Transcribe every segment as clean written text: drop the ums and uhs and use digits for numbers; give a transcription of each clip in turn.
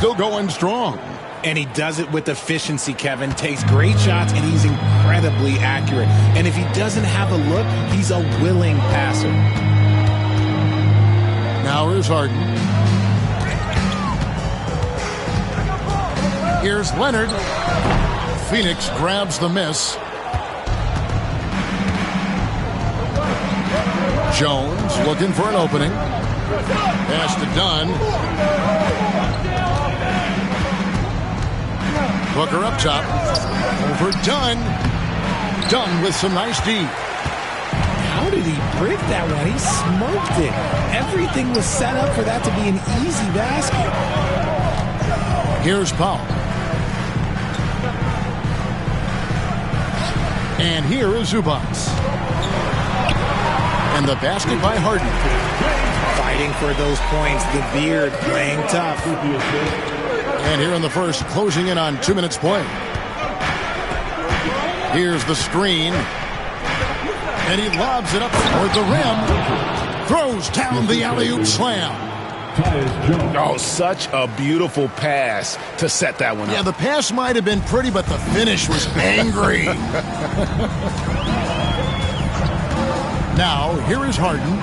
Still going strong. And he does it with efficiency, Kevin. Takes great shots, and he's incredibly accurate. And if he doesn't have a look, he's a willing passer. Now here's Harden. Here's Leonard. Phoenix grabs the miss. Jones looking for an opening. Pass to Dunn. Booker up top. Over Dunn. Dunn with some nice D. How did he brick that one? He smoked it. Everything was set up for that to be an easy basket. Here's Powell. And here is Zubats. And the basket by Harden. Fighting for those points. The beard playing tough. And here in the first, closing in on 2 minutes play. Here's the screen. And he lobs it up toward the rim. Throws down the alley-oop slam. Oh, such a beautiful pass to set that one up. Yeah, the pass might have been pretty, but the finish was angry. Now, here is Harden.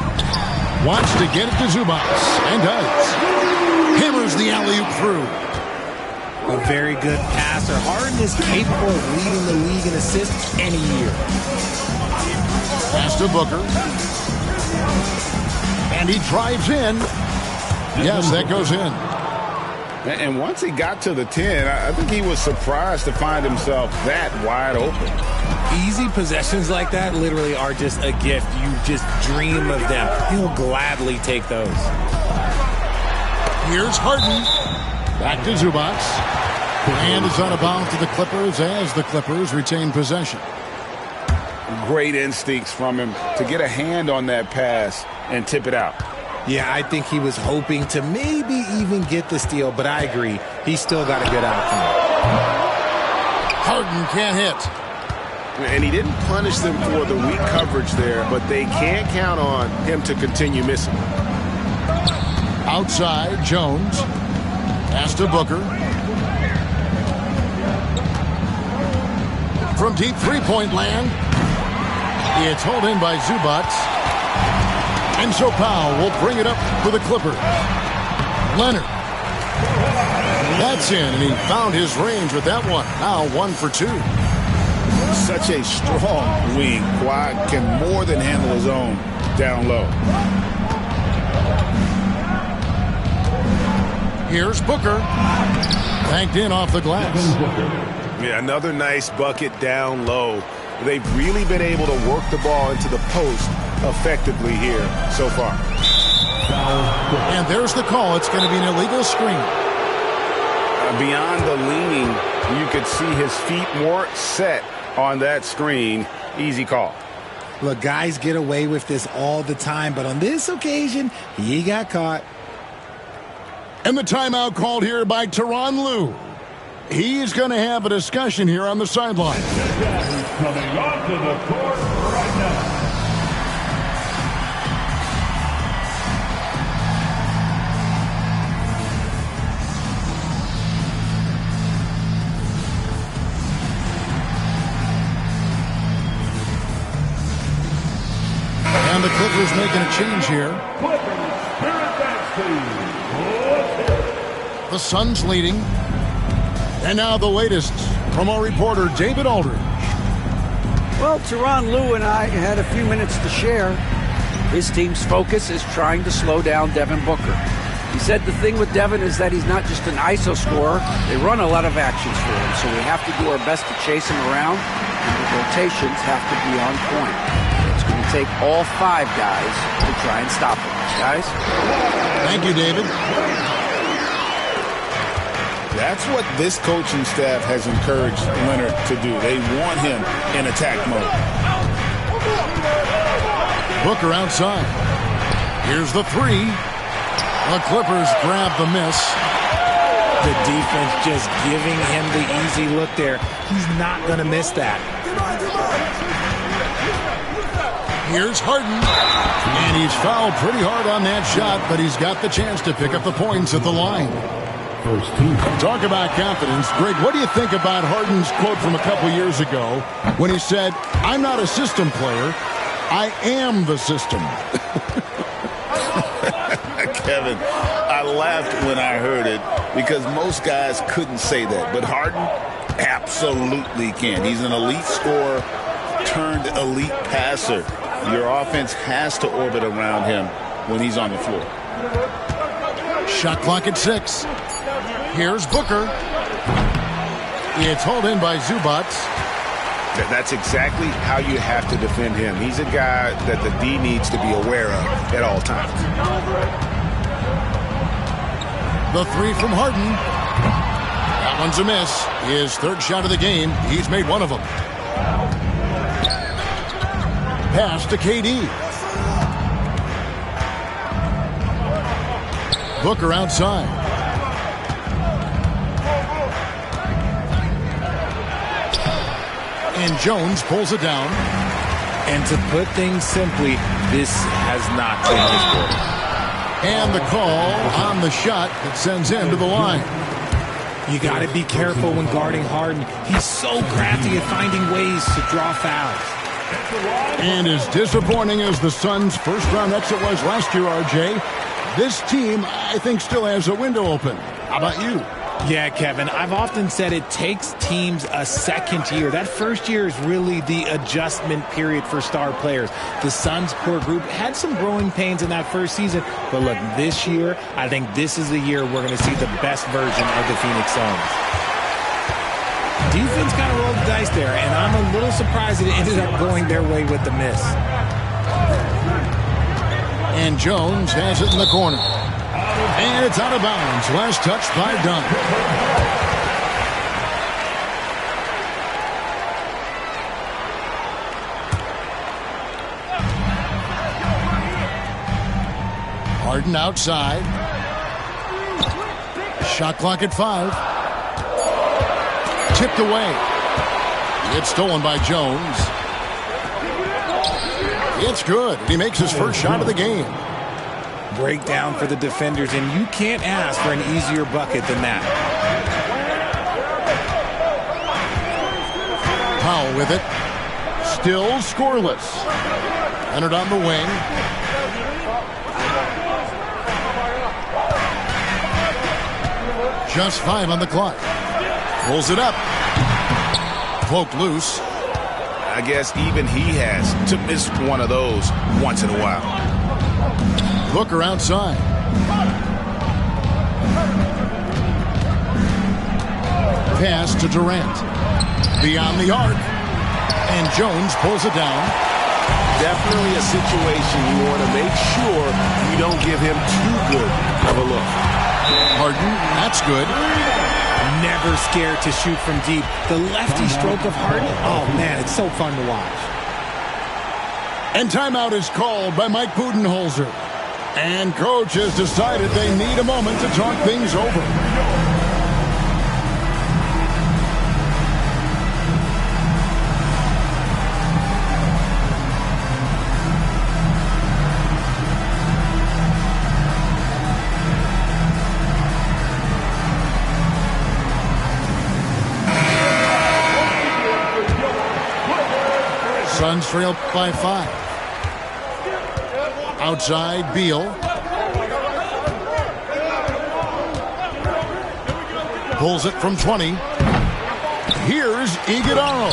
Wants to get it to Zubats, and does. Hammers the alley-oop through. A very good passer. Harden is capable of leading the league in assists any year. Pass to Booker. And he drives in. Yes, that goes in. And once he got to the 10, I think he was surprised to find himself that wide open. Easy possessions like that literally are just a gift. You just dream of them. He'll gladly take those. Here's Harden. Back to Zubats. And is out of bounds to the Clippers as the Clippers retain possession. Great instincts from him to get a hand on that pass and tip it out. Yeah, I think he was hoping to maybe even get the steal, but I agree. He still got a good outcome. Harden can't hit. And he didn't punish them for the weak coverage there, but they can't count on him to continue missing. Outside, Jones. Pass to Booker. From deep three-point land. It's hauled in by Zubats. And so Powell will bring it up for the Clippers. Leonard. That's in, and he found his range with that one. Now 1 for 2. Such a strong wing. Kawhi can more than handle his own down low. Here's Booker. Banked in off the glass. Yeah, another nice bucket down low. They've really been able to work the ball into the post effectively here so far. And there's the call. It's going to be an illegal screen. Beyond the leaning, you could see his feet more set on that screen. Easy call. Look, guys get away with this all the time, but on this occasion, he got caught. And the timeout called here by Tyronn Lue. He's going to have a discussion here on the sideline. Coming onto the court right now. And the Clippers making a change here. The Suns leading. And now the latest from our reporter, David Aldridge. Well, Tyronn Lue and I had a few minutes to share. His team's focus is trying to slow down Devin Booker. He said the thing with Devin is that he's not just an ISO scorer. They run a lot of actions for him, so we have to do our best to chase him around, and the rotations have to be on point. It's going to take all 5 guys to try and stop him. Guys? Thank you, David. That's what this coaching staff has encouraged Leonard to do. They want him in attack mode. Booker outside. Here's the 3. The Clippers grab the miss. The defense just giving him the easy look there. He's not going to miss that. Here's Harden. And he's fouled pretty hard on that shot, but he's got the chance to pick up the points at the line. first team. Talk about confidence. Greg, what do you think about Harden's quote from a couple years ago when he said, "I'm not a system player, I am the system"? Kevin, I laughed when I heard it because most guys couldn't say that. But Harden absolutely can. He's an elite scorer turned elite passer. Your offense has to orbit around him when he's on the floor. Shot clock at 6. Here's Booker. It's hauled in by Zubac. That's exactly how you have to defend him. He's a guy that the D needs to be aware of at all times. The 3 from Harden. That one's a miss. His third shot of the game. He's made one of them. Pass to KD. Booker outside. And Jones pulls it down. And to put things simply, this has not been his quarter. And the call on the shot that sends him to the line. You got to be careful when guarding Harden. He's so crafty at finding ways to draw fouls. And as disappointing as the Suns' first-round exit was last year, RJ, this team, I think, still has a window open. How about you? Yeah, Kevin, I've often said it takes teams a second year. That first year is really the adjustment period for star players. The Suns' core group had some growing pains in that first season, but look, this year, I think this is the year we're going to see the best version of the Phoenix Suns. Defense kind of rolled the dice there, and I'm a little surprised that it ended up going their way with the miss. And Jones has it in the corner. And it's out of bounds. Last touch by Dunn. Harden outside. Shot clock at 5. Tipped away. It's stolen by Jones. It's good. He makes his first shot of the game. Breakdown for the defenders, and you can't ask for an easier bucket than that. Powell with it. Still scoreless. Leonard on the wing. Just 5 on the clock. Pulls it up. Poked loose. I guess even he has to miss one of those once in a while. Booker outside. Pass to Durant. Beyond the arc. And Jones pulls it down. Definitely a situation you want to make sure you don't give him too good of a look. Harden, that's good. Never scared to shoot from deep. The lefty stroke of Harden, oh man, it's so fun to watch. And timeout is called by Mike Budenholzer. And coach has decided they need a moment to talk things over. Suns trail by 5. Outside, Beal. Pulls it from 20. Here's Iguodala.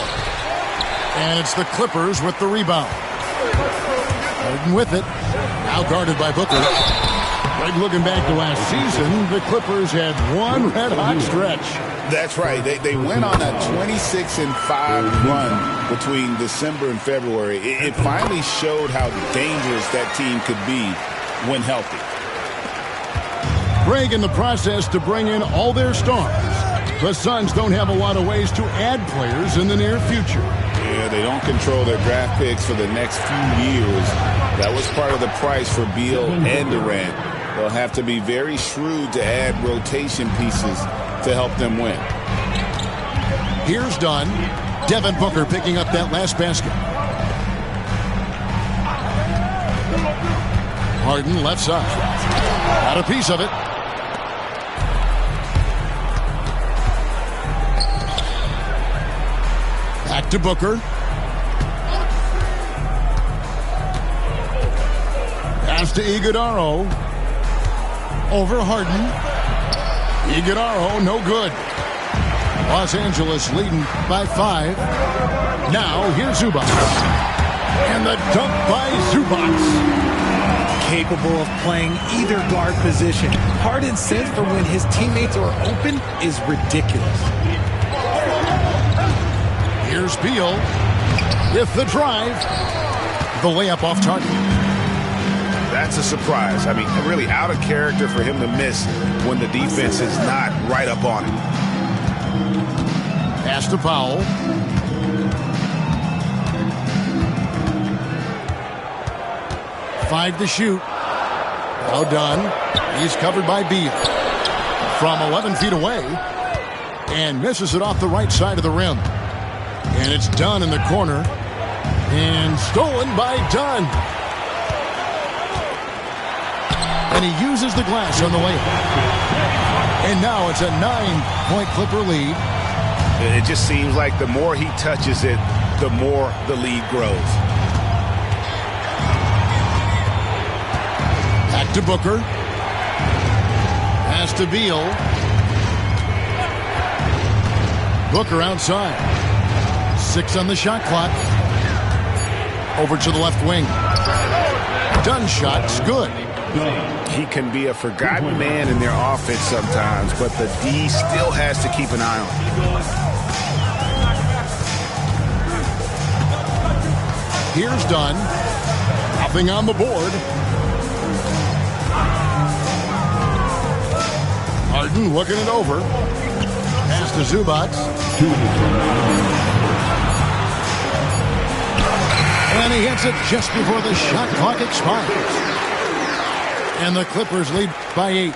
And it's the Clippers with the rebound. Harden with it. Now guarded by Booker. Right, looking back to last season, the Clippers had one red-hot stretch. That's right. They went on a 26-5 run between December and February. It finally showed how dangerous that team could be when healthy. Greg in the process to bring in all their stars. The Suns don't have a lot of ways to add players in the near future. Yeah, they don't control their draft picks for the next few years. That was part of the price for Beal and Durant. They'll have to be very shrewd to add rotation pieces to help them win. Here's Dunn. Devin Booker picking up that last basket. Harden left side. Got a piece of it. to Booker. Pass to Iguodaro. Over Harden. Iguodaro, no good. Los Angeles leading by 5. Now here's Usba. And the dunk by Zubac. Capable of playing either guard position. Harden's sense for when his teammates are open is ridiculous. Here's Beal with the drive. The layup off target. That's a surprise. I mean, really out of character for him to miss when the defense is not right up on him. Pass to Powell. Five to shoot. Now done. He's covered by Beal. From 11 feet away. And misses it off the right side of the rim. And it's Dunn in the corner. And stolen by Dunn. And he uses the glass on the layup. And now it's a 9-point Clipper lead. It just seems like the more he touches it, the more the lead grows. Back to Booker. Pass to Beal. Booker outside. 6 on the shot clock. Over to the left wing. Dunn shot's good. He can be a forgotten man in their offense sometimes, but the D still has to keep an eye on him. Here's Dunn. Nothing on the board. Harden looking it over. Pass to Zubac. And he hits it just before the shot clock expires. And the Clippers lead by 8.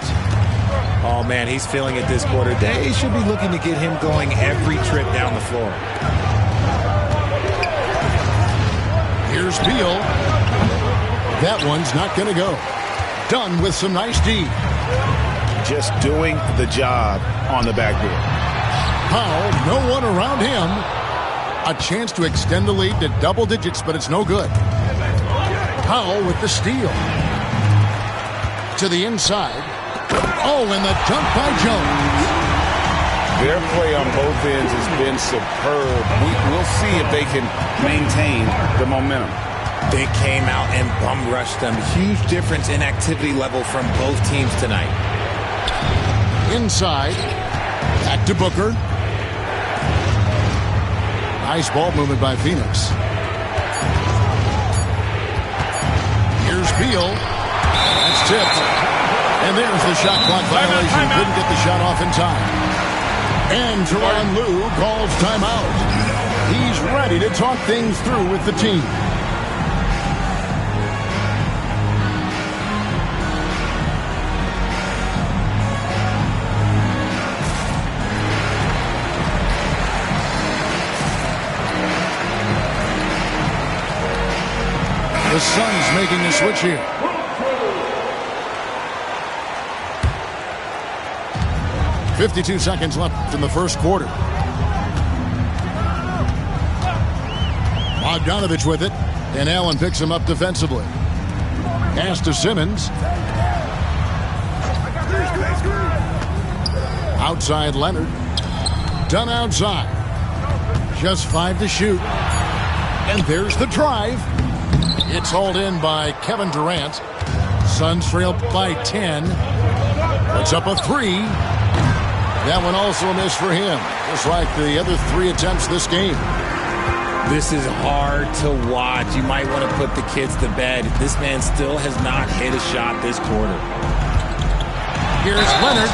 Oh, man, he's feeling it this quarter. They should be looking to get him going every trip down the floor. Here's Beal. That one's not going to go. Dunn with some nice D. Just doing the job on the backboard. Powell, no one around him. A chance to extend the lead to double digits, but it's no good. Powell with the steal. To the inside. Oh, and the dunk by Jones. Their play on both ends has been superb. We'll see if they can maintain the momentum. They came out and bum rushed them. Huge difference in activity level from both teams tonight. Inside. Back to Booker. Nice ball movement by Phoenix. Here's Beal. That's tipped. And there's the shot clock violation. Couldn't get the shot off in time. And Tyronn Lue calls timeout. He's ready to talk things through with the team. The Suns making a switch here. .52 seconds left in the first quarter. Bogdanovich with it, and Allen picks him up defensively. Pass to Simmons. Outside Leonard. Dunn outside. Just 5 to shoot. And there's the drive. It's hauled in by Kevin Durant. Suns trail by 10. Puts up a 3. That one also a miss for him, just like the other 3 attempts this game. This is hard to watch. You might want to put the kids to bed. This man still has not hit a shot this quarter. Here's Leonard.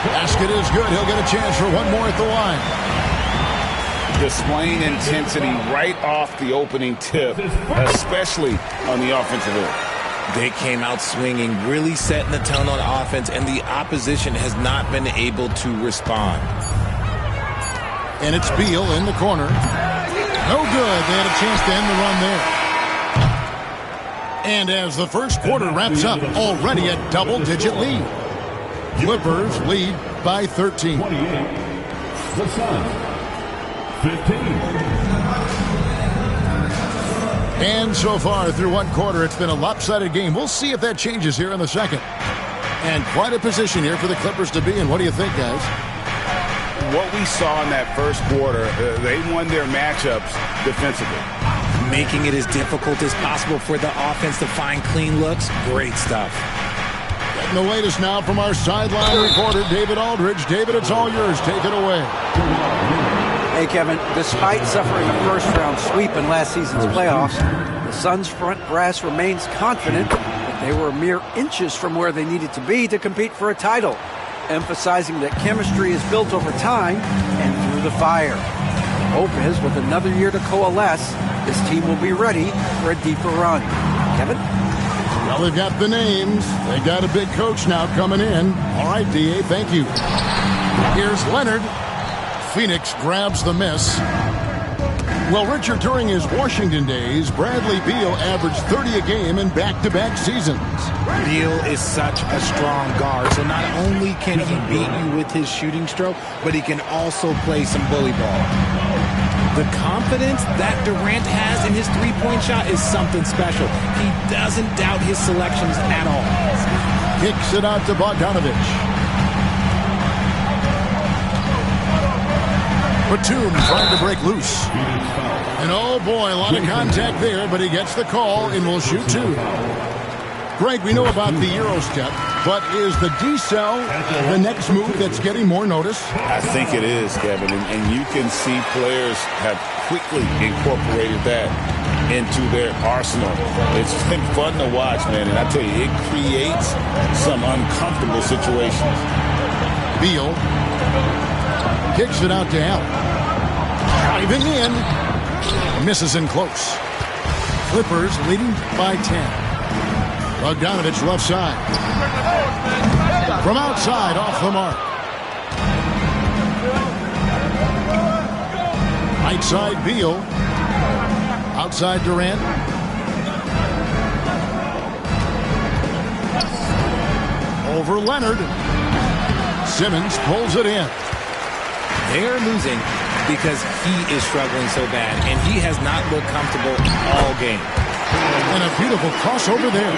Basket is good. He'll get a chance for one more at the line. Displaying intensity right off the opening tip, especially on the offensive end. They came out swinging, really setting the tone on offense, and the opposition has not been able to respond. And it's Beal in the corner. No good. They had a chance to end the run there. And as the first quarter wraps up, already a double-digit lead. Clippers lead by 13. The Suns. 15. And so far through one quarter, it's been a lopsided game. We'll see if that changes here in the second. And quite a position here for the Clippers to be in. What do you think, guys? What we saw in that first quarter, they won their matchups defensively. Making it as difficult as possible for the offense to find clean looks. Great stuff. Getting the latest now from our sideline reporter, David Aldridge. David, it's all yours. Take it away. Hey, Kevin, despite suffering a first-round sweep in last season's playoffs, the Suns' front brass remains confident that they were mere inches from where they needed to be to compete for a title, emphasizing that chemistry is built over time and through the fire. The hope is, with another year to coalesce, this team will be ready for a deeper run. Kevin? Well, they've got the names. They got a big coach now coming in. All right, D.A., thank you. Here's Leonard. Phoenix grabs the miss. Well, Richard, during his Washington days, Bradley Beal averaged 30 a game in back-to-back seasons. Beal is such a strong guard, so not only can he beat you with his shooting stroke, but he can also play some bully ball. The confidence that Durant has in his three-point shot is something special. He doesn't doubt his selections at all. Kicks it out to Bogdanovich. Batum trying to break loose. And oh boy, a lot of contact there, but he gets the call and will shoot two. Greg, we know about the Euro step, but is the D-cell the next move that's getting more notice? I think it is, Kevin, and you can see players have quickly incorporated that into their arsenal. It's been fun to watch, man, and I tell you, it creates some uncomfortable situations. Beal kicks it out to Allen. Driving in. Misses in close. Clippers leading by 10. Bogdanovich left side. From outside, off the mark. Right side, Beal. Outside, Durant. Over Leonard. Simmons pulls it in. They're losing because he is struggling so bad, and he has not looked comfortable all game. And a beautiful crossover there.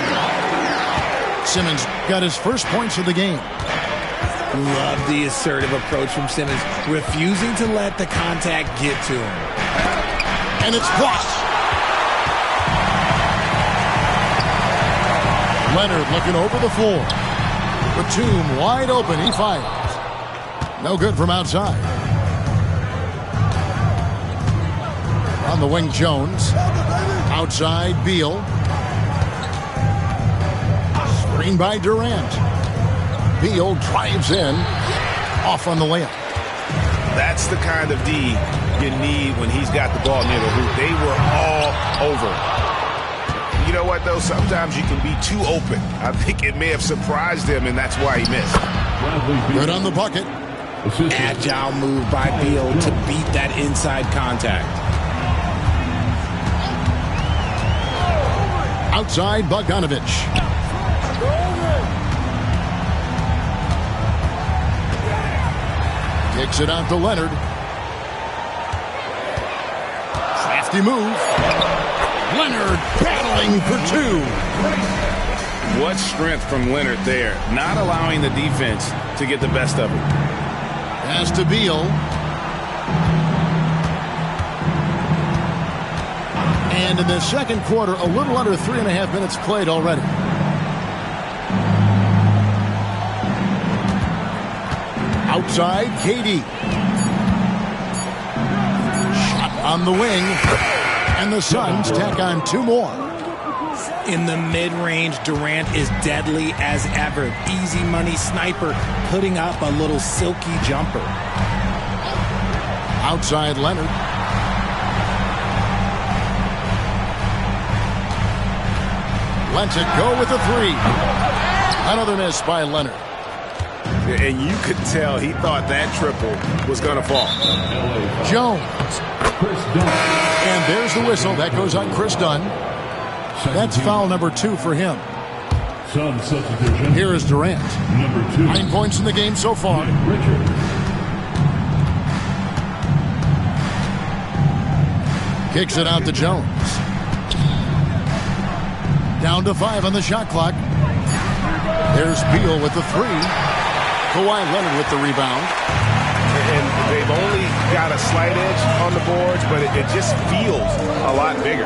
Simmons got his first points of the game. Love the assertive approach from Simmons, refusing to let the contact get to him. And it's blocked. Leonard looking over the floor. Batum wide open. He fires. No good from outside. On the wing, Jones. Outside, Beal. Screen by Durant. Beal drives in. Off on the layup. That's the kind of D you need when he's got the ball near the hoop. They were all over. You know what, though? Sometimes you can be too open. I think it may have surprised him, and that's why he missed. Good on the bucket. Agile move by Beal to beat that inside contact. Outside, Bogdanovich. Kicks it out to Leonard. Crafty move. Leonard battling for two. What strength from Leonard there, not allowing the defense to get the best of him. Pass to Beal. And in the second quarter, a little under 3.5 minutes played already. Outside, KD. Shot on the wing. And the Suns tack on two more. In the mid-range, Durant is deadly as ever. Easy money sniper, putting up a little silky jumper. Outside, Leonard. Lets it go with a three. Another miss by Leonard. And you could tell he thought that triple was going to fall. Jones. And there's the whistle. That goes on Chris Dunn. That's foul number 2 for him. Here is Durant. 9 points in the game so far. Kicks it out to Jones. Down to 5 on the shot clock. There's Beal with the 3. Kawhi Leonard with the rebound. And they've only got a slight edge on the boards, but it just feels a lot bigger.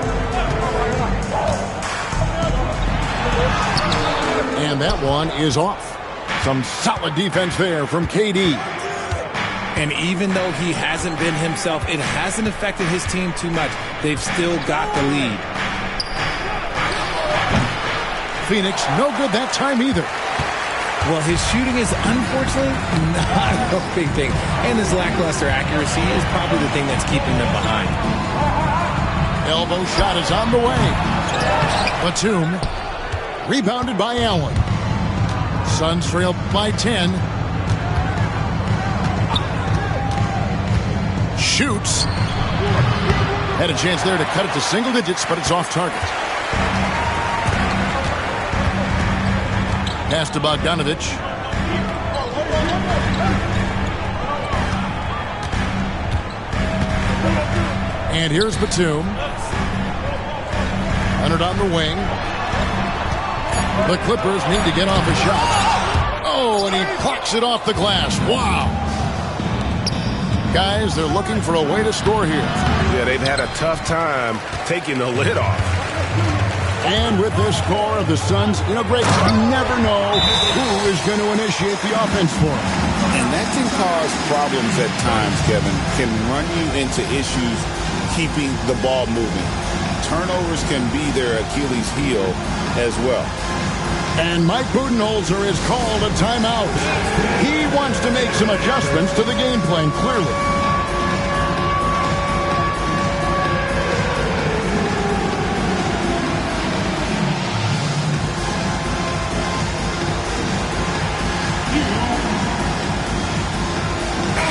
And that one is off. Some solid defense there from KD. And even though he hasn't been himself, it hasn't affected his team too much. They've still got the lead. Phoenix, no good that time either. Well, his shooting is unfortunately not a big thing. And his lackluster accuracy is probably the thing that's keeping them behind. Elbow shot is on the way. Batum. Rebounded by Allen. Suns trail by 10. Shoots. Had a chance there to cut it to single digits, but it's off target. Pass to Bogdanovich. And here's Batum. Leonard on the wing. The Clippers need to get off a shot. Oh, and he clocks it off the glass. Wow. Guys, they're looking for a way to score here. Yeah, they've had a tough time taking the lid off. And with this score of the Suns, Greg, you never know who is going to initiate the offense for them. And that can cause problems at times, Kevin. Can run you into issues keeping the ball moving. Turnovers can be their Achilles heel as well. And Mike Budenholzer has called a timeout. He wants to make some adjustments to the game plan, clearly.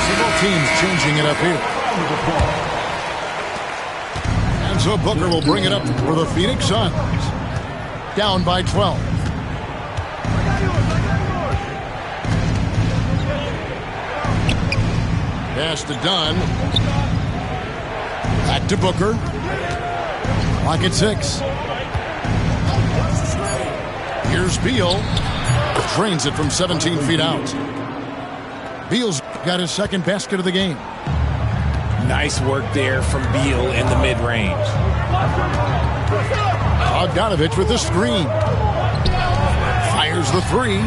Several teams changing it up here. And so Booker will bring it up for the Phoenix Suns. Down by 12. Pass to Dunn. Back to Booker. Clock at 6. Here's Beal. Drains it from 17 feet out. Beal's got his second basket of the game. Nice work there from Beal in the mid-range. Bogdanovich with the screen. Fires the 3.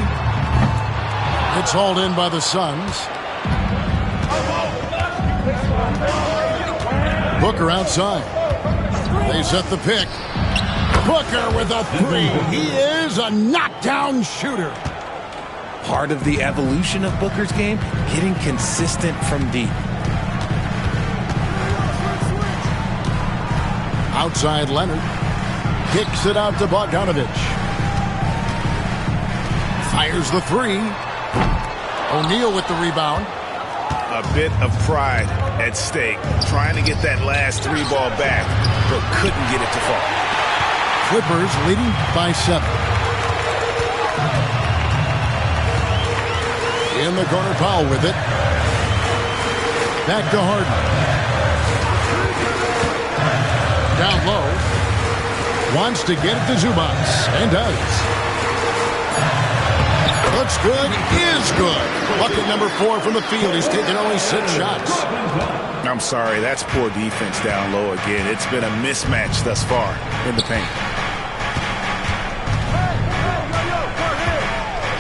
It's hauled in by the Suns. Booker outside. They set the pick. Booker with a 3. He is a knockdown shooter. Part of the evolution of Booker's game, getting consistent from deep. Outside Leonard. Kicks it out to Bogdanovich. Fires the 3. O'Neal with the rebound. A bit of pride at stake. Trying to get that last 3 ball back, but couldn't get it to fall. Clippers leading by 7. In the corner, Powell with it. Back to Harden. Down low. Wants to get it to Zubas. And does. Looks good. Is good. Bucket number 4 from the field. He's taken only 6 shots. I'm sorry. That's poor defense down low again. It's been a mismatch thus far in the paint.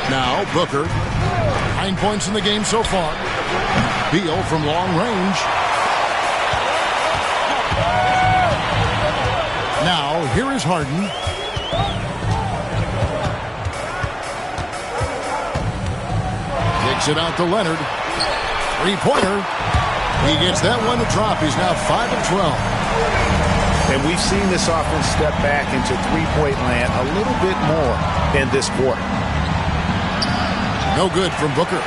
Now Booker. 9 points in the game so far. Beal from long range. Now, here is Harden. Kicks it out to Leonard. 3-pointer. He gets that one to drop. He's now 5 of 12. And we've seen this offense step back into three-point land a little bit more in this quarter. No good from Booker.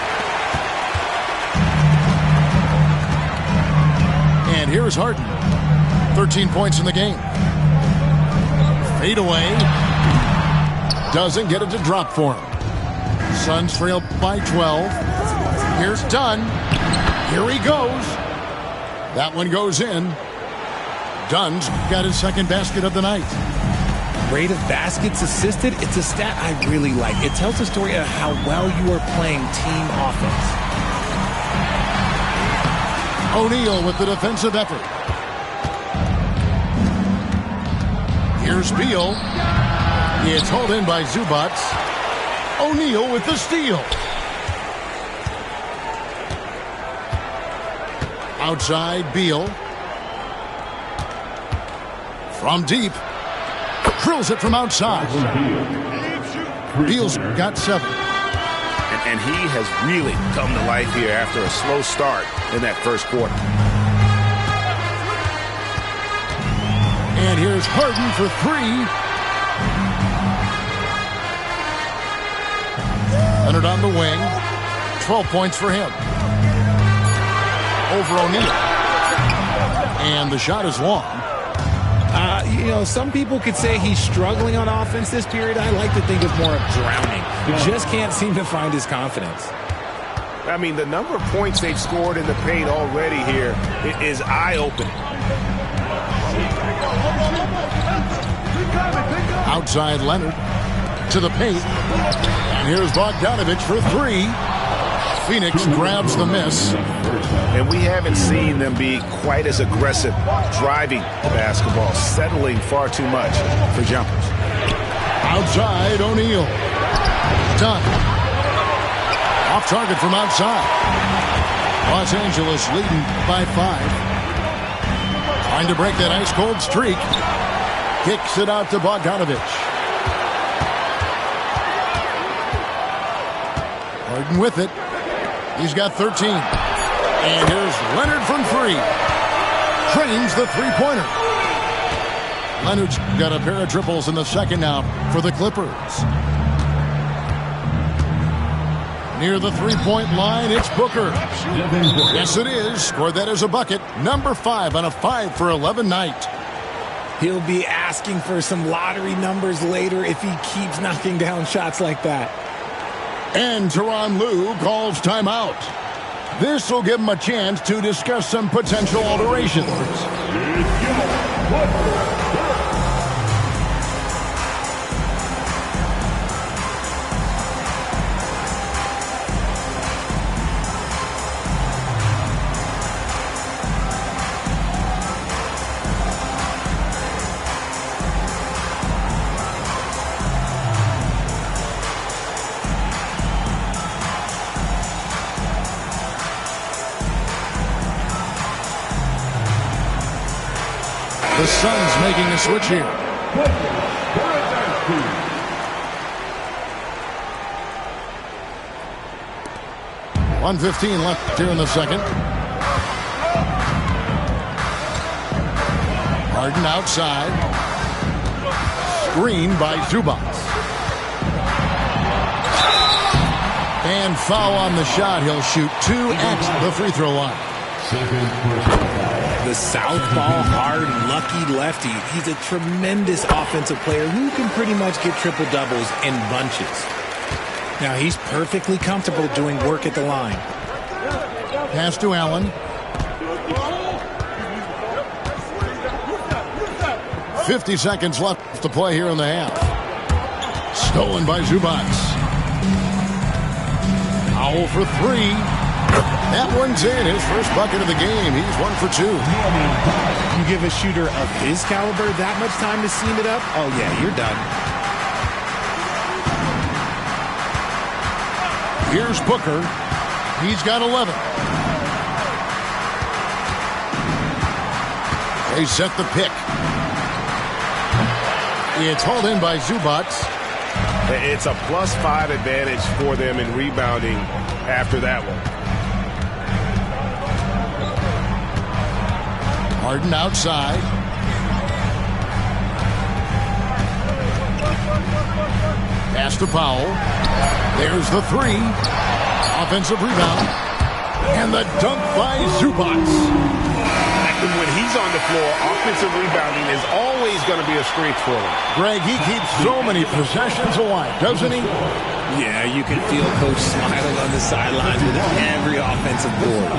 And here's Harden. 13 points in the game. Fade away. Doesn't get it to drop for him. Suns trail by 12. Here's Dunn. Here he goes. That one goes in. Dunn's got his second basket of the night. Rate of baskets assisted, it's a stat I really like. It tells the story of how well you are playing team offense. O'Neal with the defensive effort. Here's Beal. It's held in by Zubac. O'Neal with the steal. Outside, Beal. From deep. Drills it from outside. Beal's got 7. And he has really come to life here after a slow start in that first quarter. And here's Harden for 3. Leonard on the wing. 12 points for him. Over O'Neal. And the shot is long. Some people could say he's struggling on offense this period. I like to think of more of drowning. Just can't seem to find his confidence. I mean, the number of points they've scored in the paint already here is eye-opening. Outside Leonard to the paint. And here's Bogdanovich for 3. Phoenix grabs the miss. And we haven't seen them be quite as aggressive driving the basketball, settling far too much for jumpers. Outside, O'Neal. Done. Off target from outside. Los Angeles leading by 5. Trying to break that ice-cold streak. Kicks it out to Bogdanovich. Harden with it. He's got 13. And here's Leonard from 3. Drains the three-pointer. Leonard's got a pair of triples in the second now for the Clippers. Near the three-point line, it's Booker. Yes, it is. Scored that as a bucket. Number 5 on a 5 for 11 night. He'll be asking for some lottery numbers later if he keeps knocking down shots like that. And Tyronn Lue calls timeout. This will give him a chance to discuss some potential alterations. The Suns making a switch here. 1:15 left here in the second. Harden outside. Screen by Zubac. And foul on the shot. He'll shoot 2 at the free throw line. The southpaw, hard, lucky lefty. He's a tremendous offensive player who can pretty much get triple-doubles in bunches. Now, he's perfectly comfortable doing work at the line. Pass to Allen. 50 seconds left to play here in the half. Stolen by Zubac. Powell for 3. That one's in. His first bucket of the game. He's 1 for 2. You give a shooter of his caliber that much time to seam it up? Oh, yeah, you're done. Here's Booker. He's got 11. They set the pick. It's hauled in by Zubac. It's a +5 advantage for them in rebounding after that one. Harden outside. Pass to Powell. There's the 3. Offensive rebound. And the dunk by Zubac. When he's on the floor, offensive rebounding is always going to be a strength for him. Greg, he keeps so many possessions alive, doesn't he? Yeah, you can feel Coach smiling on the sidelines with every offensive board.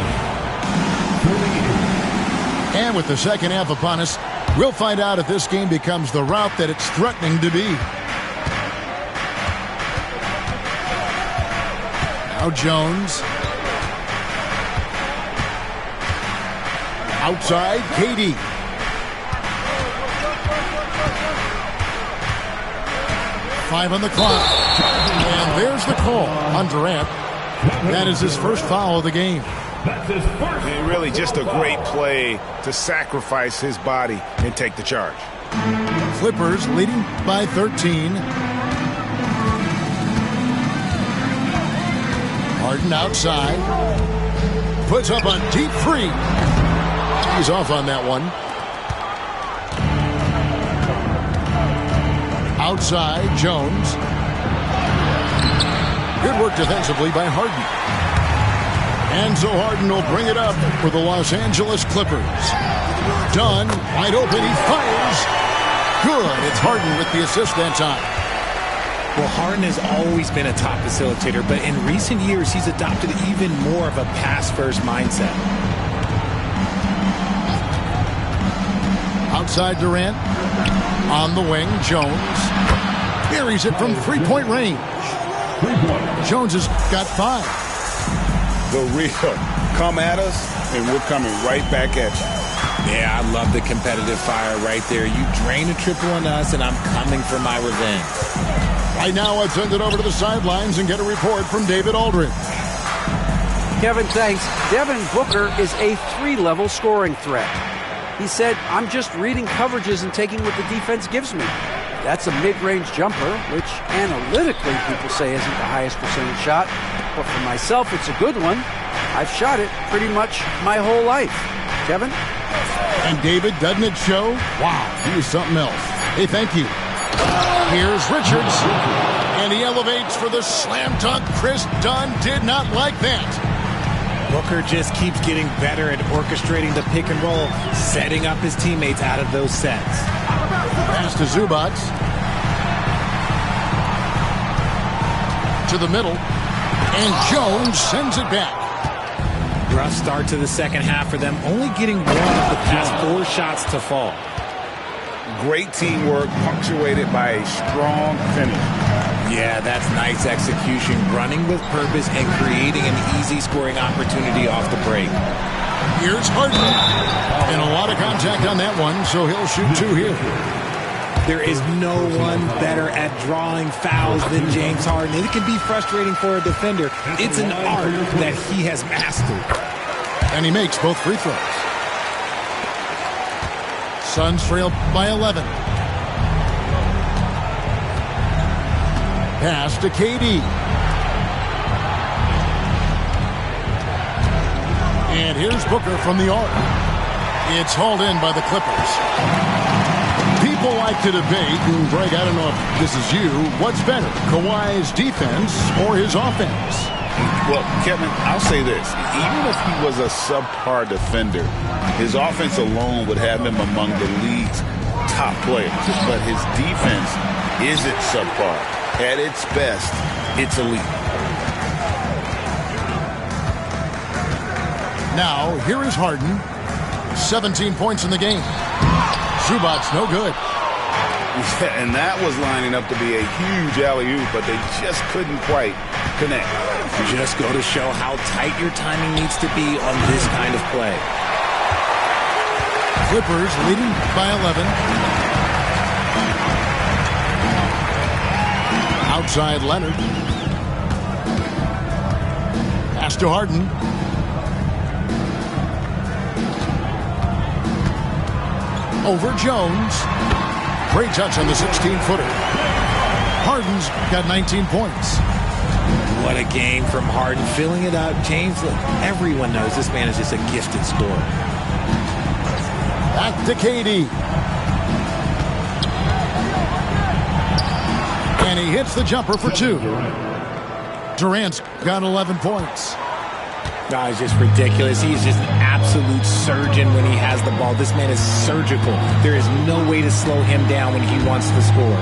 And with the second half upon us, We'll find out if this game becomes the route that it's threatening to be. Now Jones. Outside, KD. Five on the clock. And there's the call on Durant. That is his first foul of the game. And really just a great play to sacrifice his body and take the charge. Clippers leading by 13. Harden outside. Puts up a deep three. He's off on that one. Outside, Jones. Good work defensively by Harden. And so Harden will bring it up for the Los Angeles Clippers. Dunn, wide open, he fires. Good. It's Harden with the assist that time. Well, Harden has always been a top facilitator, but in recent years, he's adopted even more of a pass-first mindset. Outside Durant. On the wing, Jones. Buries it from three-point range. Jones has got 5. The real. Come at us, and we're coming right back at you. Yeah, I love the competitive fire right there. You drain a triple on us, and I'm coming for my revenge. Right now, I'll send it over to the sidelines and get a report from David Aldridge. Kevin, thanks. Devin Booker is a 3-level scoring threat. He said, I'm just reading coverages and taking what the defense gives me. That's a mid-range jumper, which analytically people say isn't the highest percentage shot. But for myself, it's a good one. I've shot it pretty much my whole life. Kevin? And David, doesn't it show? Wow, he was something else. Hey, thank you. Here's Richards. And he elevates for the slam dunk. Chris Dunn did not like that. Booker just keeps getting better at orchestrating the pick and roll, setting up his teammates out of those sets. Pass to Zubac. To the middle. And Jones sends it back. Rough start to the second half for them, only getting one of the past 4 shots to fall. Great teamwork, punctuated by a strong finish. Yeah, that's nice execution, running with purpose and creating an easy scoring opportunity off the break. Here's Harden. And a lot of contact on that one, so he'll shoot 2 here. There is no one better at drawing fouls than James Harden. It can be frustrating for a defender. It's an art that he has mastered. And he makes both free throws. Suns trail by 11. Pass to KD. And here's Booker from the arc. It's hauled in by the Clippers. People like to debate, and Greg, I don't know if this is you, what's better, Kawhi's defense or his offense? Well, Kevin, I'll say this. Even if he was a subpar defender, his offense alone would have him among the league's top players. But his defense isn't subpar. At its best, it's elite. Now, here is Harden. 17 points in the game. Zubac's no good. And that was lining up to be a huge alley-oop, but they just couldn't quite connect. Just go to show how tight your timing needs to be on this kind of play. Clippers leading by 11. Outside Leonard. Pass to Harden. Over Jones. Great touch on the 16-footer. Harden's got 19 points. What a game from Harden, filling it up. James, look, everyone knows this man is just a gifted scorer. Back to KD. And he hits the jumper for 2. Durant's got 11 points. God, it's just ridiculous. He's just an absolute surgeon when he has the ball. This man is surgical. There is no way to slow him down when he wants to score.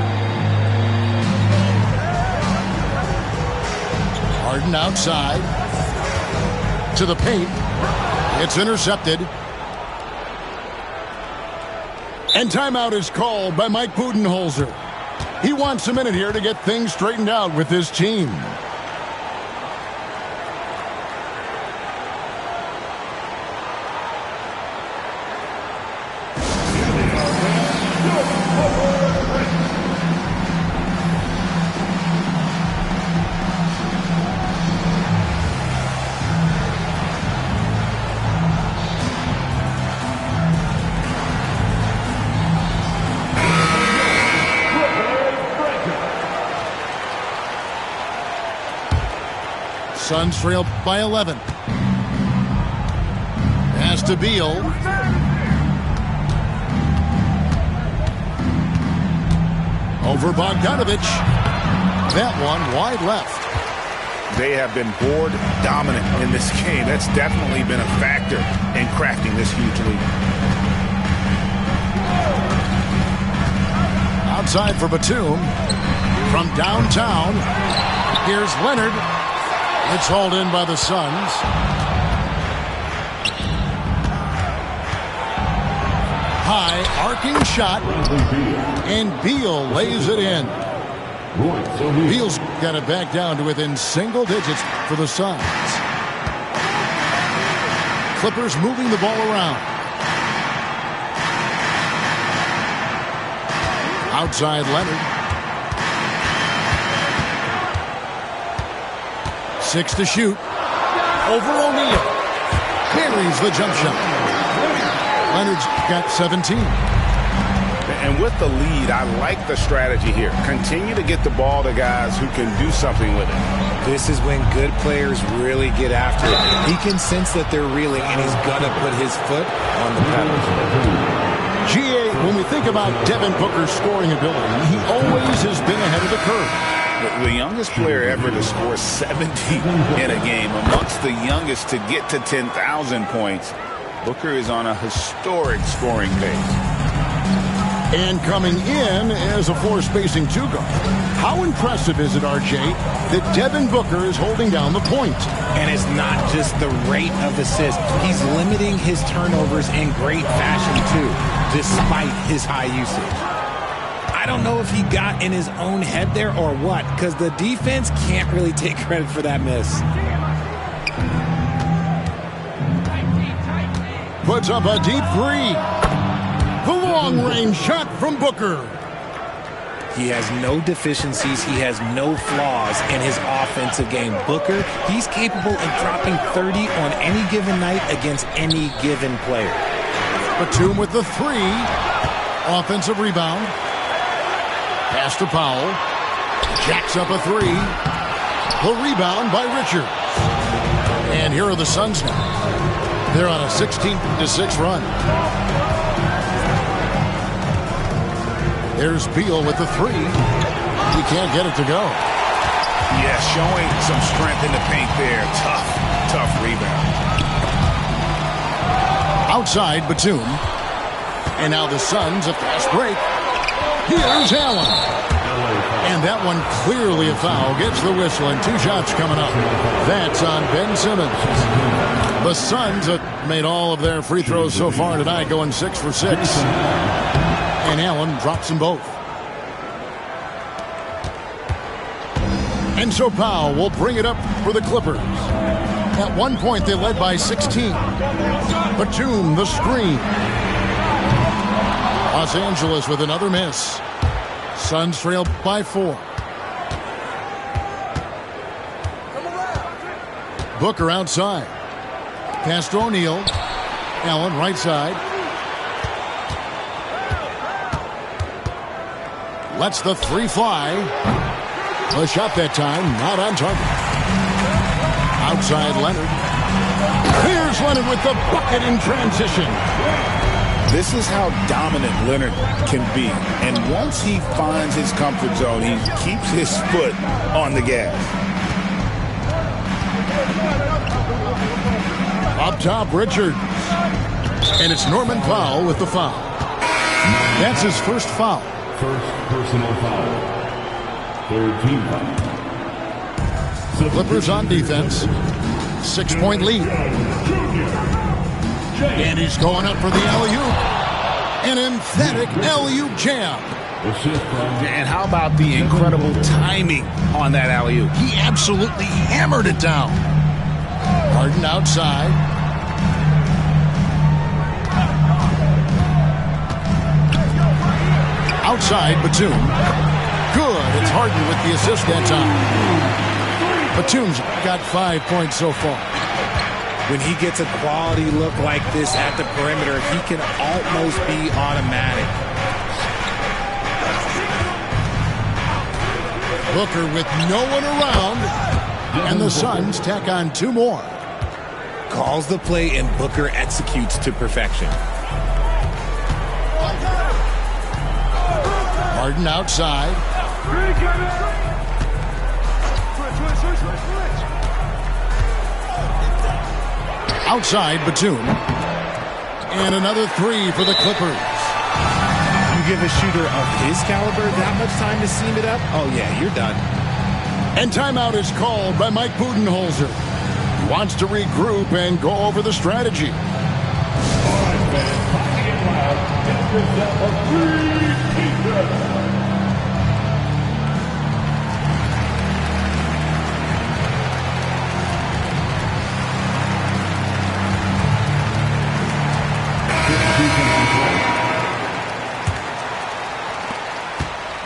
Harden outside. To the paint. It's intercepted. And timeout is called by Mike Budenholzer. He wants a minute here to get things straightened out with his team. Suns trail by 11. Pass to Beal. Over Bogdanovich. That one wide left. They have been board dominant in this game. That's definitely been a factor in crafting this huge lead. Outside for Batum. From downtown, here's Leonard. It's hauled in by the Suns. High arcing shot, and Beal lays it in. Beal's got it back down to within single digits for the Suns. Clippers moving the ball around. Outside Leonard. 6 to shoot. Over O'Neal. Carries the jump shot. Leonard's got 17. And with the lead, I like the strategy here. Continue to get the ball to guys who can do something with it. This is when good players really get after it. He can sense that they're reeling, and he's going to put his foot on the pedal. GA, when we think about Devin Booker's scoring ability, he always has been ahead of the curve. The youngest player ever to score 70 in a game, amongst the youngest to get to 10,000 points. Booker is on a historic scoring pace. And coming in as a four-spacing two-guard. How impressive is it, RJ, that Devin Booker is holding down the point? And it's not just the rate of assists. He's limiting his turnovers in great fashion, too, despite his high usage. I don't know if he got in his own head there or what, because the defense can't really take credit for that miss. Puts up a deep three. The long-range shot from Booker. He has no deficiencies. He has no flaws in his offensive game. Booker, he's capable of dropping 30 on any given night against any given player. Batum with the three. Offensive rebound. Pass to Powell. Jacks up a three. The rebound by Richards. And here are the Suns now. They're on a 16-6 run. There's Beal with the three. He can't get it to go. Yeah, showing some strength in the paint there. Tough rebound. Outside Batum. And now the Suns, a fast break. Here's Allen. And that one clearly a foul. Gets the whistle, and 2 shots coming up. That's on Ben Simmons. The Suns have made all of their free throws so far tonight, going 6 for 6. And Allen drops them both. And so Powell will bring it up for the Clippers. At one point, they led by 16. Batum, the screen. Los Angeles with another miss. Suns trail by 4. Booker outside. Pass to O'Neal. Allen right side. Lets the three fly. The shot that time not on target. Outside Leonard. Here's Leonard with the bucket in transition. This is how dominant Leonard can be. And once he finds his comfort zone, he keeps his foot on the gas. Up top, Richards. And it's Norman Powell with the foul. That's his first foul. First personal foul. Third team foul. Clippers on defense. 6-point lead. And he's going up for the alley-oop. An emphatic alley-oop jam. And how about the incredible timing on that alley-oop? He absolutely hammered it down. Harden outside. Outside, Batum. Good. It's Harden with the assist that time. Batum's got 5 points so far. When he gets a quality look like this at the perimeter, he can almost be automatic. Booker with no one around, and the Suns tack on 2 more. Calls the play, and Booker executes to perfection. Harden outside. Outside, Batum. And another 3 for the Clippers. You give a shooter of his caliber that much time to seam it up? Oh, yeah, you're done. And timeout is called by Mike Budenholzer. He wants to regroup and go over the strategy.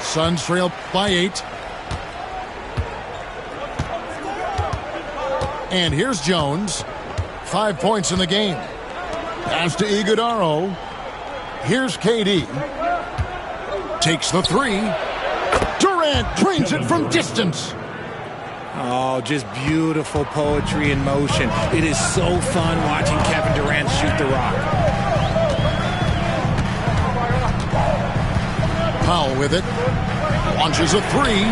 Suns trail by 8. And here's Jones. 5 points in the game. Pass to Iguodala. Here's KD. Takes the 3. Durant drains it from distance. Oh, just beautiful poetry in motion. It is so fun watching Kevin Durant shoot the rock. Powell with it. Launches a 3.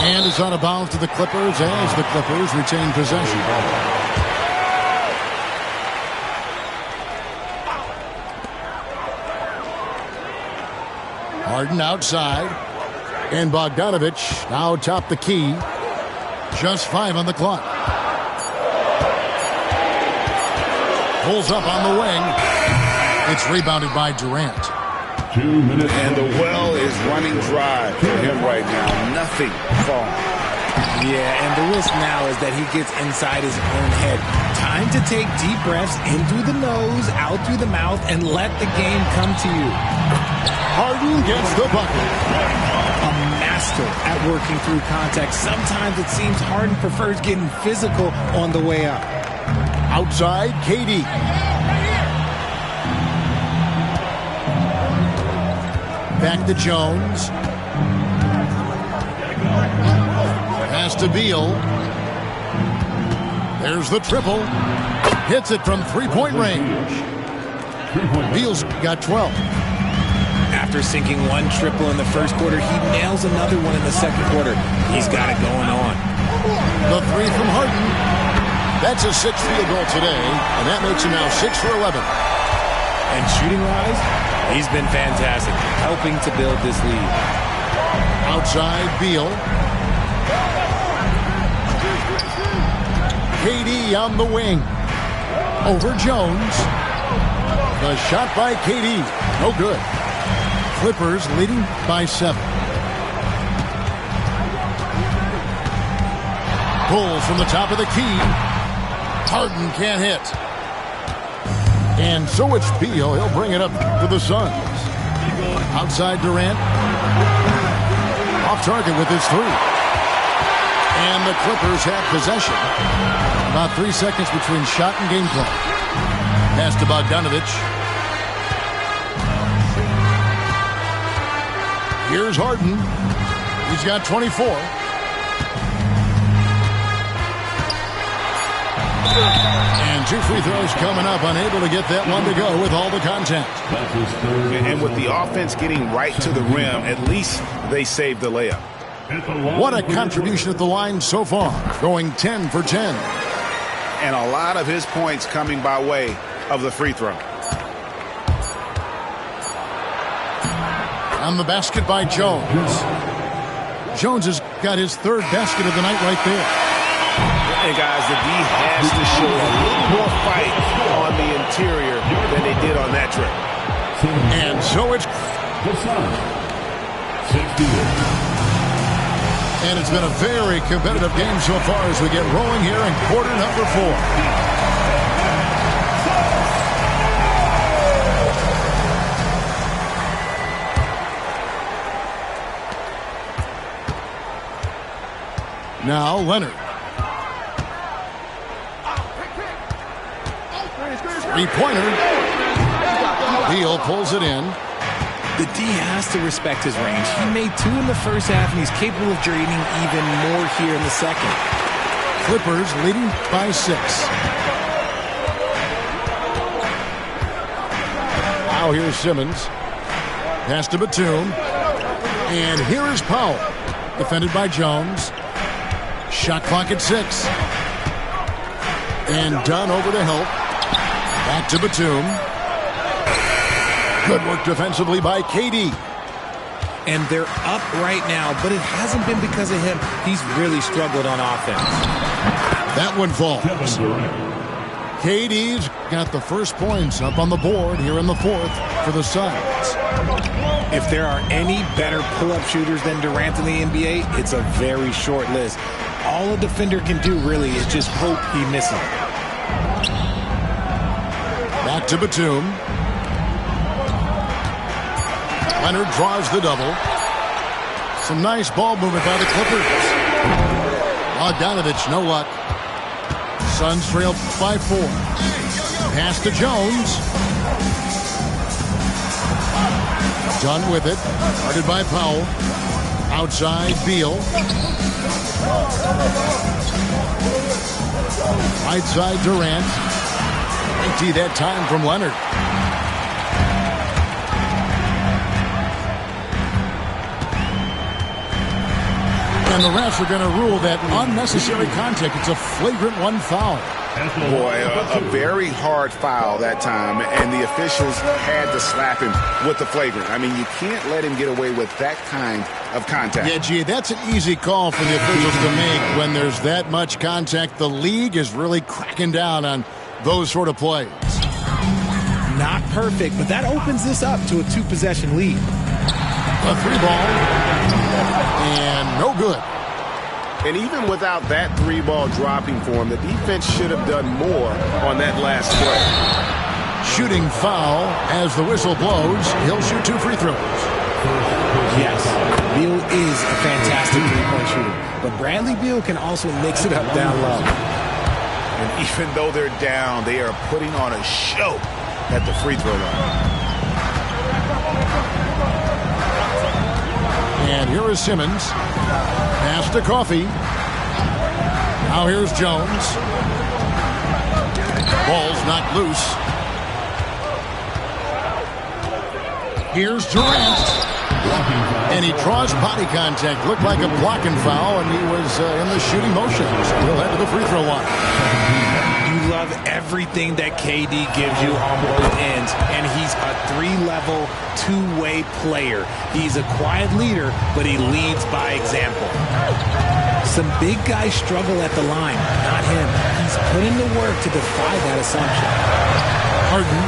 And is out of bounds to the Clippers as the Clippers retain possession. Harden outside. And Bogdanovich now top the key. Just 5 on the clock. Pulls up on the wing. It's rebounded by Durant. 2 minutes. And the well is running dry for him right now. Nothing falling. Yeah, and the risk now is that he gets inside his own head. Time to take deep breaths in through the nose, out through the mouth, and let the game come to you. Harden gets the bucket. A master at working through contact. Sometimes it seems Harden prefers getting physical on the way up. Outside, KD. Back to Jones. Pass to Beal. There's the triple. Hits it from 3-point range. Beal's got 12. After sinking 1 triple in the first quarter, he nails another one in the second quarter. He's got it going on. The 3 from Harden. That's a 6th field goal today, and that makes him now 6 for 11. And shooting-wise, he's been fantastic, helping to build this lead. Outside, Beal. KD on the wing. Over Jones. The shot by KD. No good. Clippers leading by 7. Pulls from the top of the key. Harden can't hit. And so it's Beal. He'll bring it up to the Suns. Outside Durant. Off target with his 3. And the Clippers have possession. About 3 seconds between shot and game play. Pass to Bogdanovich. Here's Harden. He's got 24. And 2 free throws coming up. Unable to get that one to go with all the contact. And with the offense getting right to the rim, at least they saved the layup. What a contribution at the line so far. Going 10 for 10. And a lot of his points coming by way of the free throw. On the basket by Jones. Jones has got his 3rd basket of the night right there. And guys, the D has to show a little more fight on the interior than they did on that trip. And so it's... The Suns, 68. And it's been a very competitive game so far as we get rolling here in quarter number 4. Now Leonard. Three-pointer. Beal pulls it in. The D has to respect his range. He made 2 in the first half, and he's capable of draining even more here in the second. Clippers leading by 6. Now here's Simmons. Pass to Batum. And here is Powell. Defended by Jones. Shot clock at 6. And Dunn over to help. Back to Batum. Good work defensively by KD. And they're up right now, but it hasn't been because of him. He's really struggled on offense. That one falls. KD's got the first points up on the board here in the 4th for the Suns. If there are any better pull-up shooters than Durant in the NBA, it's a very short list. All a defender can do really is just hope he misses. Back to Batum. Leonard draws the double. Some nice ball movement by the Clippers. Bogdanovich, no luck. Suns trail by 4. Pass to Jones. Done with it. Guarded by Powell. Outside, Beal. Right side, Durant. Empty that time from Leonard. And the refs are going to rule that unnecessary contact. It's a flagrant 1 foul. Boy, a very hard foul that time, and the officials had to slap him with the flagrant. I mean, you can't let him get away with that kind of contact. Yeah, gee, that's an easy call for the officials to make when there's that much contact. The league is really cracking down on those sort of plays. Not perfect, but that opens this up to a 2-possession lead. A 3-ball. And no good. And even without that 3-ball dropping for him, the defense should have done more on that last play. Shooting foul as the whistle blows. He'll shoot 2 free throws. Yes, Beal is a fantastic 3-point shooter, but Bradley Beal can also mix it up down low. And even though they're down, they are putting on a show at the free throw line. And here is Simmons. Pass to Coffey. Now here's Jones. Ball's knocked loose. Here's Durant. And he draws body contact. Looked like a blocking foul, and he was in the shooting motion. So he'll head to the free throw line. You love everything that KD gives you on both ends, and he's a 3-level, 2-way player. He's a quiet leader, but he leads by example. Some big guys struggle at the line, not him. He's put in the work to defy that assumption. Harden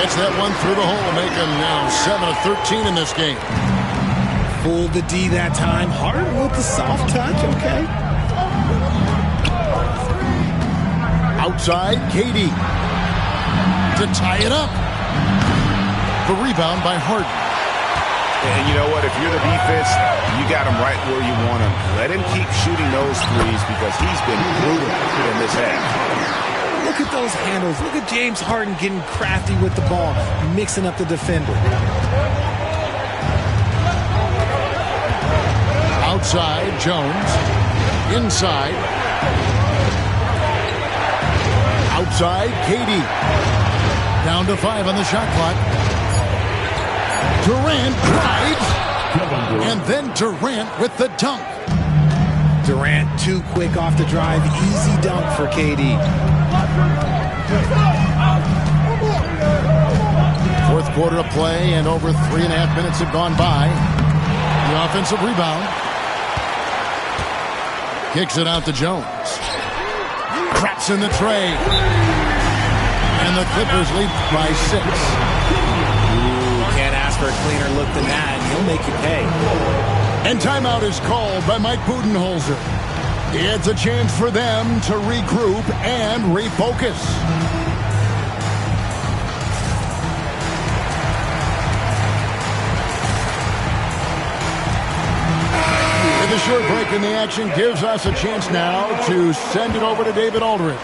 gets that one through the hole, make him now 7 of 13 in this game. Fooled the D that time. Harden with the soft touch, okay. Outside, KD to tie it up. The rebound by Harden. And you know what? If you're the defense, you got him right where you want him. Let him keep shooting those threes because he's been brutal in this half. Look at those handles. Look at James Harden getting crafty with the ball, mixing up the defender. Outside, Jones. Inside. Outside, KD. Down to 5 on the shot clock. Durant drives. And then Durant with the dunk. Durant too quick off the drive. Easy dunk for KD. Fourth quarter of play, and over 3.5 minutes have gone by. The offensive rebound. Kicks it out to Jones. Traps in the tray. And And the Clippers lead by 6. Ooh, can't ask for a cleaner look than that. He'll make you pay. And timeout is called by Mike Budenholzer. It's a chance for them to regroup and refocus. The short break in the action gives us a chance now to send it over to David Aldridge.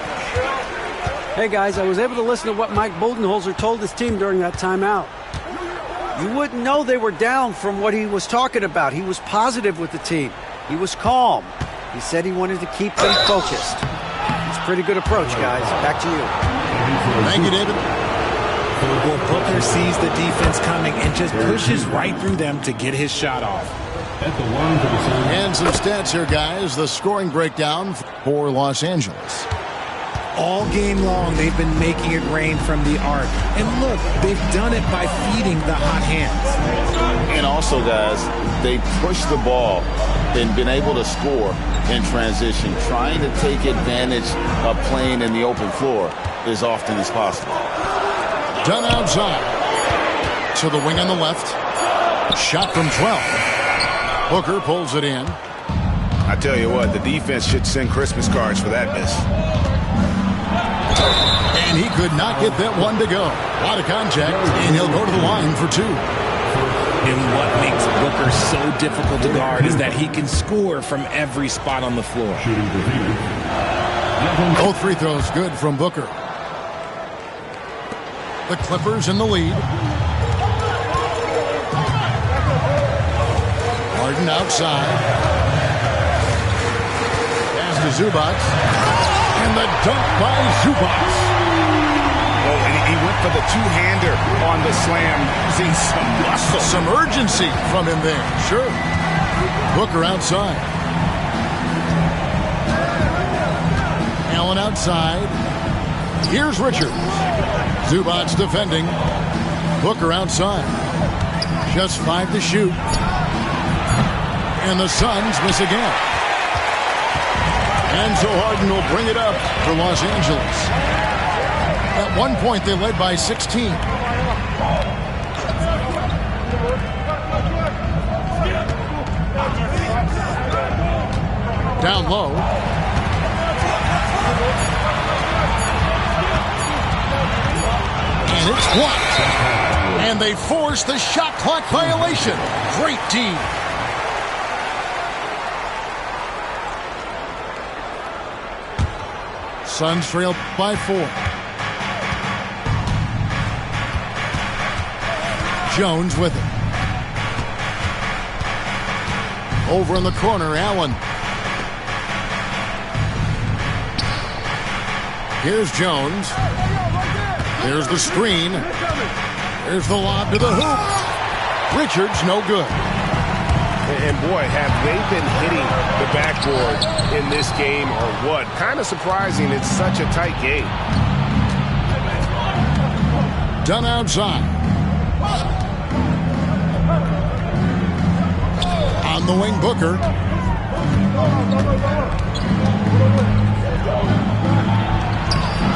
Hey guys, I was able to listen to what Mike Budenholzer told his team during that timeout. You wouldn't know they were down from what he was talking about. He was positive with the team. He was calm. He said he wanted to keep them focused. It's a pretty good approach, guys. Back to you. Thank you, David. Well, Booker sees the defense coming and just pushes right through them to get his shot off. And some stats here, guys. The scoring breakdown for Los Angeles. All game long, they've been making it rain from the arc. And look, they've done it by feeding the hot hands. And also, guys, they push the ball and been able to score in transition, trying to take advantage of playing in the open floor as often as possible. Done outside. To the wing on the left. Shot from 12. Booker pulls it in. I tell you what, the defense should send Christmas cards for that miss. And he could not get that one to go. A lot of contact, and he'll go to the line for 2. And what makes Booker so difficult to guard is that he can score from every spot on the floor. Both free throws good from Booker. The Clippers in the lead. Harden outside. Pass to Zubac. And the dunk by Zubac. Oh, and he went for the two-hander on the slam. See some muscle. Some urgency from him there. Sure. Booker outside. Allen outside. Here's Richards. Zubac defending. Booker outside. Just 5 to shoot. And the Suns miss again. And so Harden will bring it up for Los Angeles. At one point, they led by 16. Down low. And it's blocked. And they force the shot clock violation. Great D. Suns trail by 4. Jones with it. Over in the corner, Allen. Here's Jones. There's the screen. There's the lob to the hoop. Richards, no good. And boy, have they been hitting the backboard in this game or what? Kind of surprising. It's such a tight game. Done outside. On the wing, Booker.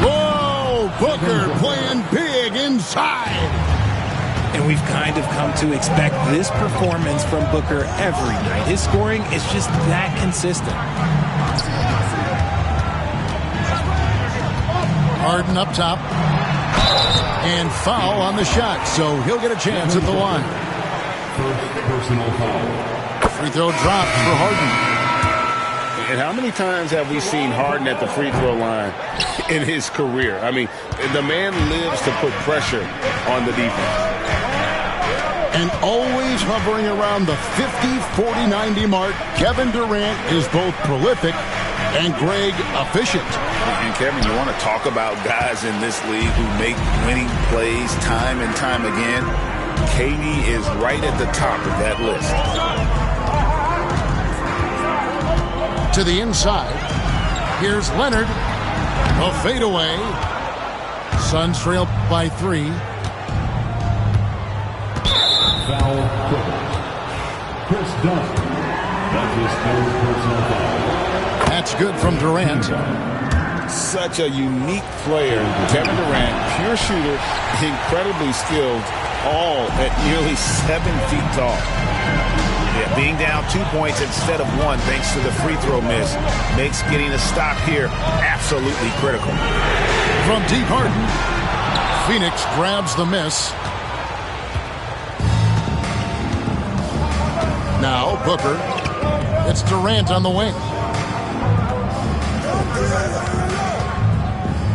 Whoa! Booker playing big inside. And we've kind of come to expect this performance from Booker every night. His scoring is just that consistent. Harden up top. And foul on the shot, so he'll get a chance at the line. First personal foul. Free throw dropped for Harden. And how many times have we seen Harden at the free throw line in his career? I mean, the man lives to put pressure on the defense. And always hovering around the 50, 40, 90 mark, Kevin Durant is both prolific and Greg efficient. And Kevin, you want to talk about guys in this league who make winning plays time and time again? KD is right at the top of that list. To the inside. Here's Leonard. A fadeaway. Suns trail by 3. Foul, Clippers. Chris Dunn. That's his third personal foul. That's good from Durant. Such a unique player. Kevin Durant, pure shooter, incredibly skilled, all at nearly 7 feet tall. Yeah, being down 2 points instead of 1 thanks to the free throw miss makes getting a stop here absolutely critical. From deep, Harden. Phoenix grabs the miss. Now Booker. It's Durant on the wing.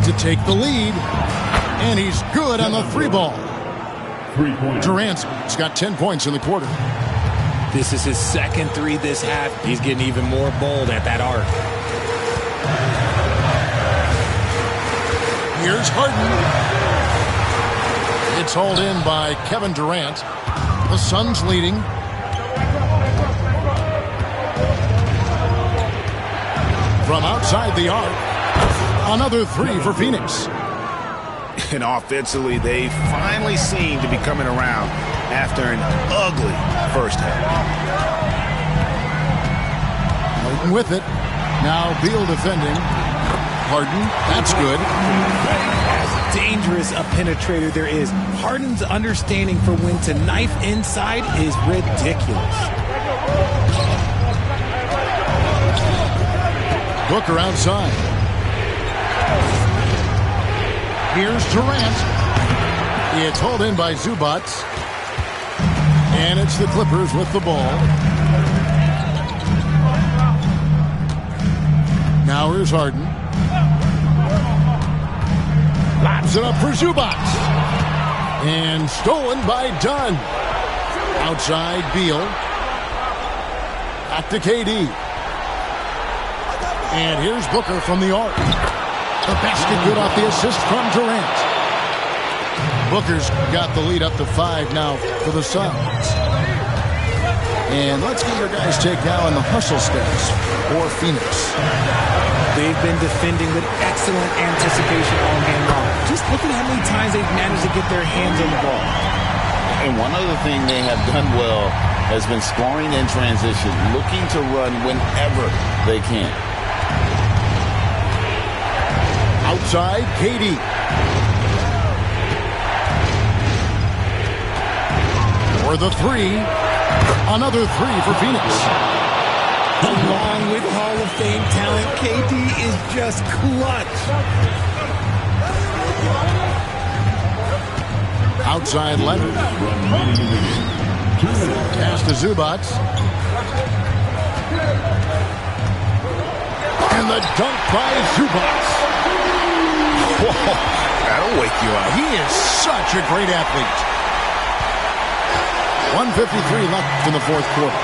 To take the lead. And he's good on the 3-ball. Durant's got 10 points in the quarter. This is his second 3 this half. He's getting even more bold at that arc. Here's Harden. It's hauled in by Kevin Durant. The Suns leading. From outside the arc. Another 3 for Phoenix. And offensively, they finally seem to be coming around after an ugly first half. Harden with it. Now Beal defending. Harden, that's good. As dangerous a penetrator there is, Harden's understanding for when to knife inside is ridiculous. Booker outside. Here's Durant. It's hauled in by Zubac. And it's the Clippers with the ball. Now here's Harden. Laps it up for Zubac. And stolen by Dunn. Outside Beal. Back to KD. And here's Booker from the arc. The basket good off the assist from Durant. Booker's got the lead up to 5 now for the Suns. And let's get your guys' take now on the hustle stats for Phoenix. They've been defending with excellent anticipation all game long. Just look at how many times they've managed to get their hands on the ball. And one other thing they have done well has been scoring in transition, looking to run whenever they can. Outside, KD. For the 3. Another 3 for Phoenix. Along with Hall of Fame talent, KD is just clutch. Outside Leonard. Pass to Zubac. And the dunk by Zubac. Whoa, that'll wake you up. He is such a great athlete. 1:53 left in the fourth quarter.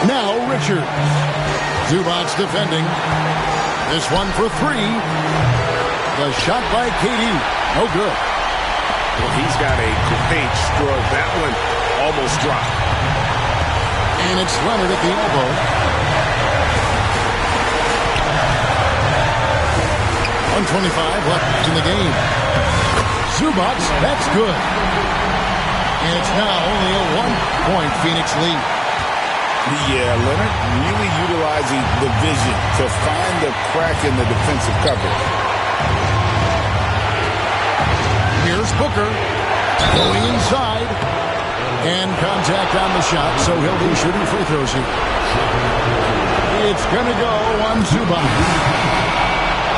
Now Richards. Zubac defending. This one for 3. The shot by KD. No good. Well, he's got a great stroke. That one almost dropped. And it's Leonard at the elbow. 1:25 left in the game. Zubac, that's good. And it's now only a 1-point Phoenix lead. Yeah, Leonard really utilizing the vision to find the crack in the defensive coverage. Here's Booker going inside. And contact on the shot, so he'll be shooting free throws here. It's going to go on Zubac.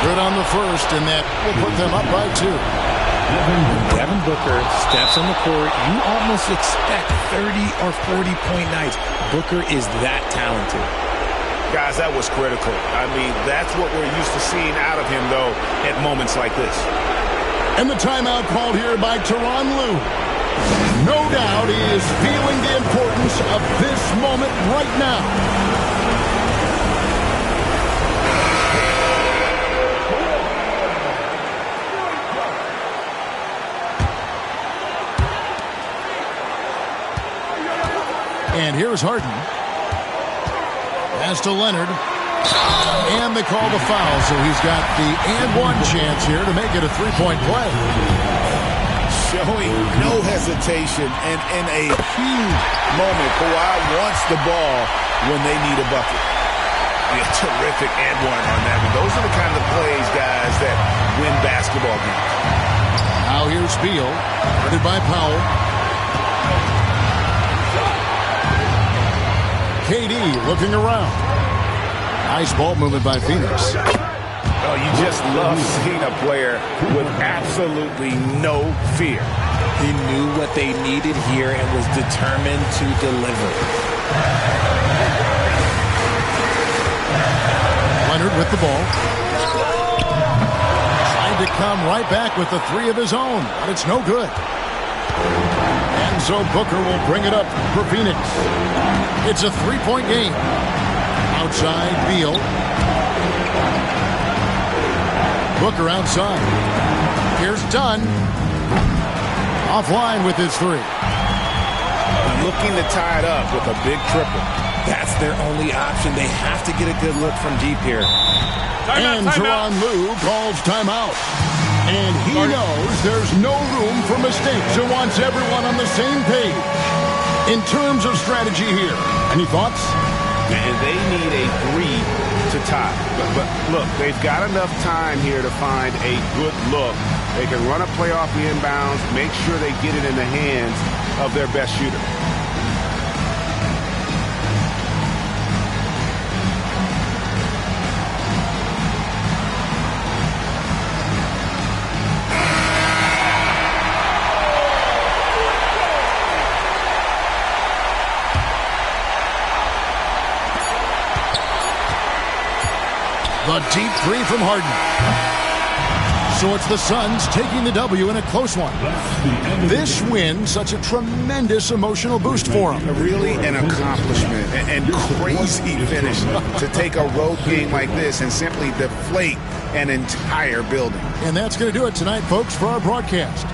Good on the first, and that will put them up by 2. When Devin Booker steps on the court, you almost expect 30 or 40-point nights. Booker is that talented. Guys, that was critical. I mean, that's what we're used to seeing out of him, though, at moments like this. And the timeout called here by Tyronn Lue. No doubt he is feeling the importance of this moment right now. And here's Harden. Pass to Leonard. And they call the foul, so he's got the and-one chance here to make it a 3-point play. Showing no hesitation and in a huge moment, Kawhi wants the ball when they need a bucket. Yeah, terrific and one on that one. Those are the kind of plays, guys, that win basketball games. Now here's Beal, guarded by Powell. KD looking around. Nice ball movement by Phoenix. Oh, you just love seeing a player with absolutely no fear. He knew what they needed here and was determined to deliver. Leonard with the ball. Trying to come right back with the three of his own, but it's no good. And so Booker will bring it up for Phoenix. It's a three-point game. Outside, Beal. Booker outside. Here's Dunn. Offline with his three. Looking to tie it up with a big triple. That's their only option. They have to get a good look from deep here. And Tyronn Lue calls timeout. And he knows there's no room for mistakes and wants everyone on the same page. In terms of strategy here, any thoughts? And they need a three to tie. But look, they've got enough time here to find a good look. They can run a play off the inbounds, make sure they get it in the hands of their best shooter. The deep three from Harden. So it's the Suns taking the W in a close one. This win, such a tremendous emotional boost for them. Really an accomplishment and crazy finish to take a road game like this and simply deflate an entire building. And that's going to do it tonight, folks, for our broadcast.